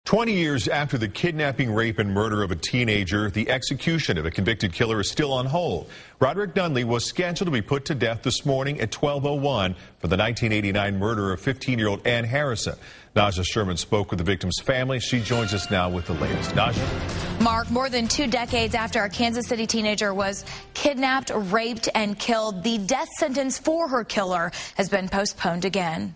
20 years after the kidnapping, rape, and murder of a teenager, the execution of a convicted killer is still on hold. Roderick Nunley was scheduled to be put to death this morning at 12:01 for the 1989 murder of 15-year-old Ann Harrison. Naja Sherman spoke with the victim's family. She joins us now with the latest. Naja? Mark, more than 2 decades after a Kansas City teenager was kidnapped, raped, and killed, the death sentence for her killer has been postponed again.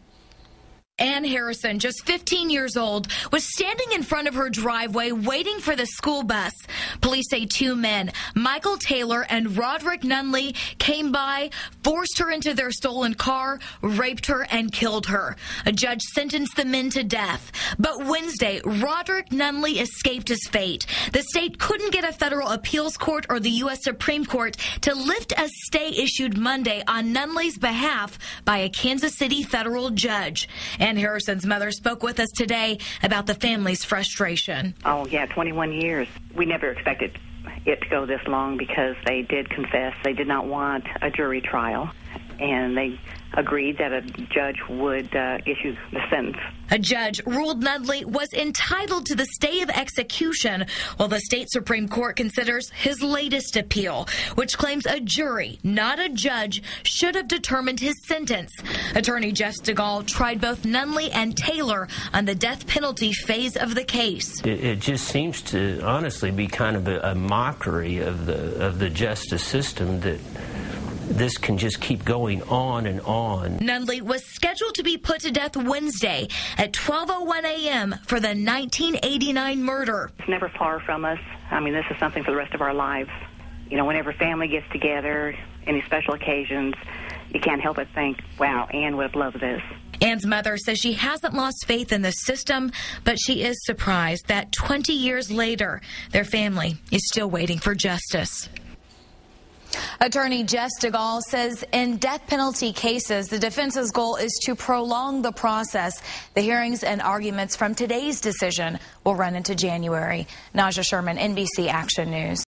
Ann Harrison, just 15 years old, was standing in front of her driveway waiting for the school bus. Police say 2 men, Michael Taylor and Roderick Nunley, came by, forced her into their stolen car, raped her, and killed her. A judge sentenced the men to death. But Wednesday, Roderick Nunley escaped his fate. The state couldn't get a federal appeals court or the U.S. Supreme Court to lift a stay issued Monday on Nunley's behalf by a Kansas City federal judge. Ann Harrison's mother spoke with us today about the family's frustration. Oh, yeah, 21 years. We never expected it to go this long because they did confess. They did not want a jury trial, and they agreed that a judge would issue the sentence. A judge ruled Nunley was entitled to the stay of execution, while the state Supreme Court considers his latest appeal, which claims a jury, not a judge, should have determined his sentence. Attorney Jeff Stegall tried both Nunley and Taylor on the death penalty phase of the case. It just seems to honestly be kind of a mockery of the justice system that this can just keep going on and on. Nunley was scheduled to be put to death Wednesday at 12:01 a.m. for the 1989 murder. It's never far from us. I mean, this is something for the rest of our lives. You know, whenever family gets together, any special occasions, you can't help but think, wow, Ann would have loved this. Ann's mother says she hasn't lost faith in the system, but she is surprised that 20 years later, their family is still waiting for justice. Attorney Jeff Stegall says in death penalty cases, the defense's goal is to prolong the process. The hearings and arguments from today's decision will run into January. Naja Sherman, NBC Action News.